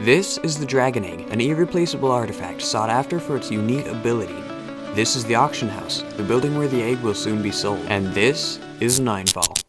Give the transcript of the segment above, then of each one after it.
This is the Dragon Egg, an irreplaceable artifact sought after for its unique ability. This is the auction house, the building where the egg will soon be sold. And this is NineFall.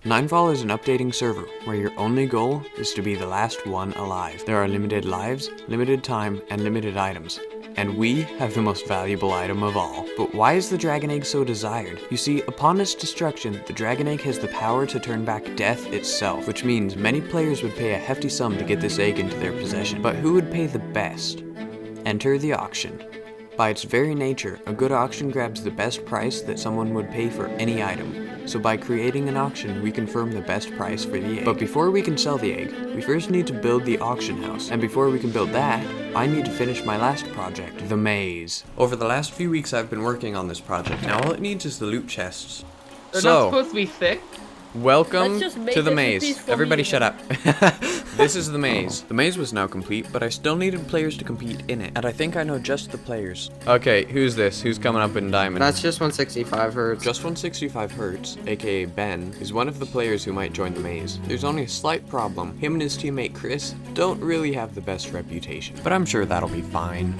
NineFall is an updating server where your only goal is to be the last one alive. There are limited lives, limited time, and limited items. And we have the most valuable item of all. But why is the Dragon Egg so desired? You see, upon its destruction, the Dragon Egg has the power to turn back death itself, which means many players would pay a hefty sum to get this egg into their possession. But who would pay the best? Enter the auction. By its very nature, a good auction grabs the best price that someone would pay for any item. So by creating an auction, we confirm the best price for the egg. But before we can sell the egg, we first need to build the auction house. And before we can build that, I need to finish my last project, the maze. Over the last few weeks, I've been working on this project. Now all it needs is the loot chests. They're not supposed to be thick. Welcome to the maze. Everybody shut up. This is the maze. The maze was now complete, but I still needed players to compete in it. And I think I know just the players. Okay, who's this? Who's coming up in diamond? That's just 165 hertz. Just 165 hertz, aka Ben, is one of the players who might join the maze. There's only a slight problem. Him and his teammate Chris don't really have the best reputation. But I'm sure that'll be fine.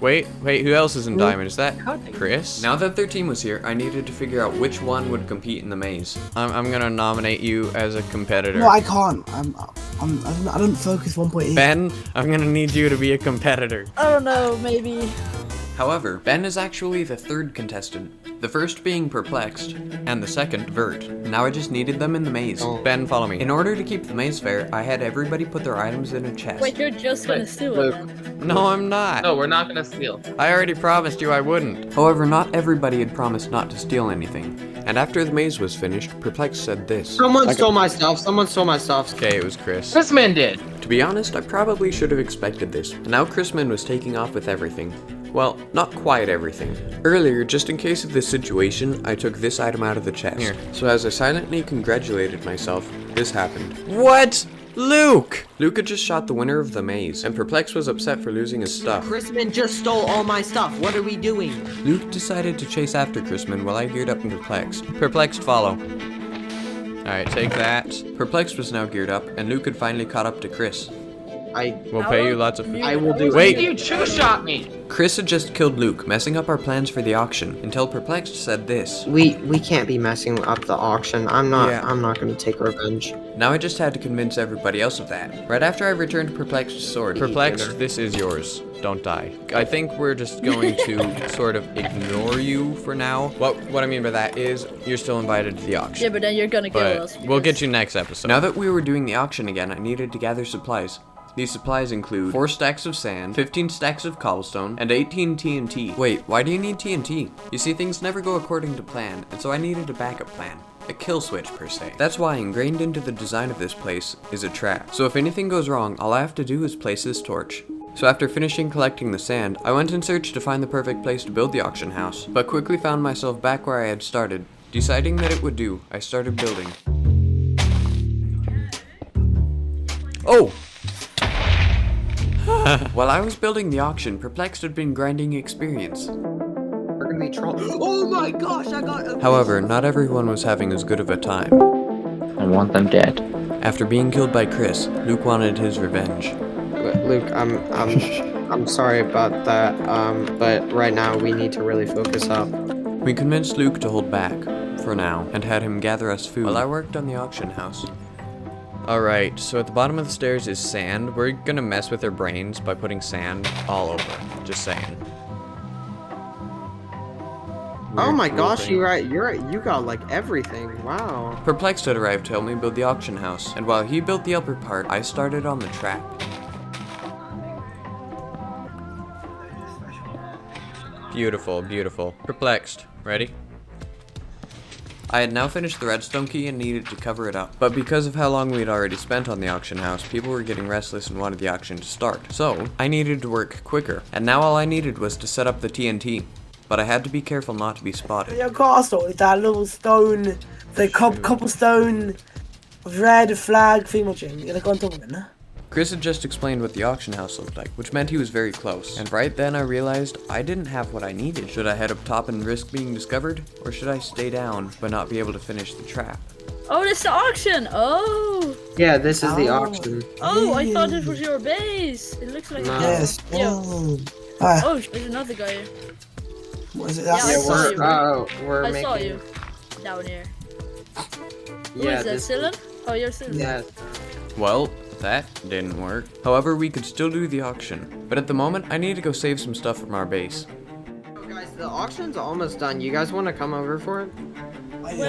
Wait, who else is in diamond? Is that Chris? Now that their team was here, I needed to figure out which one would compete in the maze. I'm gonna nominate you as a competitor. No, I can't. I don't focus 1.8. Ben, I'm gonna need you to be a competitor. I don't know, maybe. However, Ben is actually the third contestant, the first being Perplexed, and the second Vert. Now I just needed them in the maze. Ben, follow me. In order to keep the maze fair, I had everybody put their items in a chest. Wait, you're just gonna steal it? No, I'm not. No, we're not gonna steal. I already promised you I wouldn't. However, not everybody had promised not to steal anything. And after the maze was finished, Perplexed said this. Someone stole my stuff. Someone stole my stuff. Okay, it was Chris. This man did. To be honest, I probably should have expected this. And now Chrisman was taking off with everything. Well, not quite everything. Earlier, just in case of this situation, I took this item out of the chest. Here. So as I silently congratulated myself, this happened. What? Luke! Luke had just shot the winner of the maze, and Perplexed was upset for losing his stuff. Chrisman just stole all my stuff. What are we doing? Luke decided to chase after Chrisman while I geared up and Perplexed. Perplexed, follow. Alright, take that. Perplexed was now geared up, and Luke had finally caught up to Chris. We'll pay you lots of food. I will do. Wait! You two-shot me! Chris had just killed Luke, messing up our plans for the auction, until Perplexed said this. We can't be messing up the auction. I'm not gonna take revenge. Now I just had to convince everybody else of that. Right after I returned Perplexed's sword. Perplexed, this is yours. Don't die. I think we're just going to sort of ignore you for now. What I mean by that is, you're still invited to the auction. Yeah, but then you're gonna kill us. We'll get you next episode. Now that we were doing the auction again, I needed to gather supplies. These supplies include 4 stacks of sand, 15 stacks of cobblestone, and 18 TNT. Wait, why do you need TNT? You see, things never go according to plan, and so I needed a backup plan. A kill switch, per se. That's why ingrained into the design of this place is a trap. So if anything goes wrong, all I have to do is place this torch. So after finishing collecting the sand, I went in search to find the perfect place to build the auction house, but quickly found myself back where I had started. Deciding that it would do, I started building. Oh! While I was building the auction, Perplexed had been grinding experience. We're gonna be trolled. Oh my gosh, I got. However, not everyone was having as good of a time. I want them dead. After being killed by Chris, Luke wanted his revenge. Luke, I'm sorry about that. But right now we need to really focus up. We convinced Luke to hold back, for now, and had him gather us food while I worked on the auction house. Alright, so at the bottom of the stairs is sand. We're gonna mess with their brains by putting sand all over. Just saying. Oh my gosh, you got like everything. Wow. Perplexed had arrived to help me build the auction house, and while he built the upper part, I started on the trap. Beautiful, beautiful. Perplexed. Ready? I had now finished the redstone key and needed to cover it up. But because of how long we had already spent on the auction house, people were getting restless and wanted the auction to start. So, I needed to work quicker. And now all I needed was to set up the TNT. But I had to be careful not to be spotted. Your castle is that little stone, the cobblestone, red flag thingamajig. You're like on top of it, no? Chris had just explained what the auction house looked like, which meant he was very close. And right then I realized I didn't have what I needed. Should I head up top and risk being discovered? Or should I stay down but not be able to finish the trap? Oh, that's the auction. Oh. Yeah, this is the Oh. auction. Oh, I thought this was your base. It looks like. No. Yes. Yeah. Oh. Ah, Oh, there's another guy. what is it? Yeah, I That's saw you. We're I making. saw you down here. Who Yeah, is that, this. Dylan? Oh, you're Dylan. Yeah. Well, that didn't work. However, we could still do the auction. But at the moment, I need to go save some stuff from our base. So guys, the auction's almost done. You guys want to come over for it? Wait.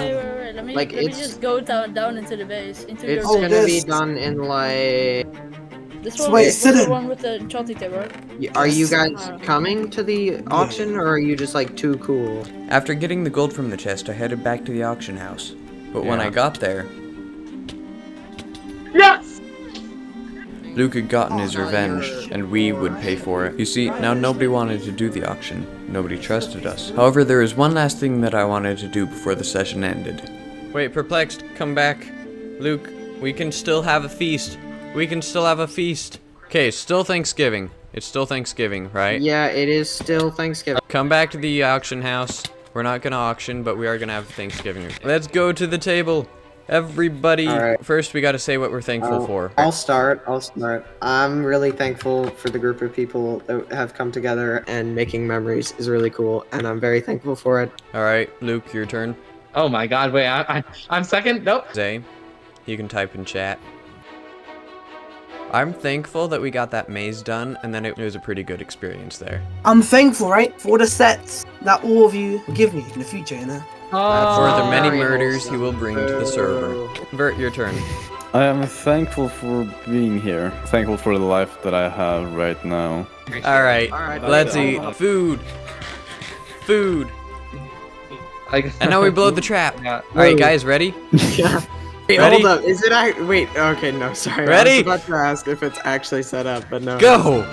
Let me Like, let me it's- just go down into the base, into It's your gonna base. be done in like. This So one wait, is sit the in. one with the enchanting table. Are you Yes. guys coming to the auction, or are you just like too cool? After getting the gold from the chest, I headed back to the auction house. But when I got there, Yes! Luke had gotten his no, revenge, you're- and we would pay for it. You see, now nobody wanted to do the auction. Nobody trusted us. However, there is one last thing that I wanted to do before the session ended. Wait, Perplexed, come back. Luke, we can still have a feast. We can still have a feast. Okay, it's still Thanksgiving. It's still Thanksgiving, right? Yeah, it is still Thanksgiving. Come back to the auction house. We're not gonna auction, but we are gonna have Thanksgiving. Let's go to the table. Everybody, All right. first we gotta say what we're thankful for. I'll start. I'm really thankful for the group of people that have come together, and making memories is really cool, and I'm very thankful for it. Alright, Luke, your turn. Oh my god, wait, I'm second? Nope. Zay, you can type in chat. I'm thankful that we got that maze done, and then it was a pretty good experience there. I'm thankful, right, for all the sets that all of you will give me in the future, you know? For the many very murders wholesome. he will bring to the server. Vert, your turn. I am thankful for being here. Thankful for the life that I have right now. Alright, Alright, let's okay. eat. Food! Food! Like, And now we blow the trap. Yeah. Alright, guys, ready? Yeah. Wait, Ready? hold up. Is it? Wait. Okay, no. Sorry. Ready? I was about to ask if it's actually set up, but no. Go!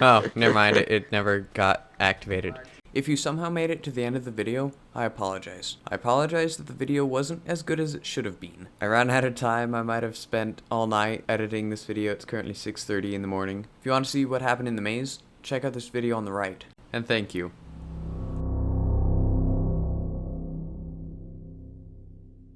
Oh, never mind. It never got activated. If you somehow made it to the end of the video, I apologize. I apologize that the video wasn't as good as it should have been. I ran out of time. I might have spent all night editing this video. It's currently 6:30 in the morning. If you want to see what happened in the maze, check out this video on the right. And thank you.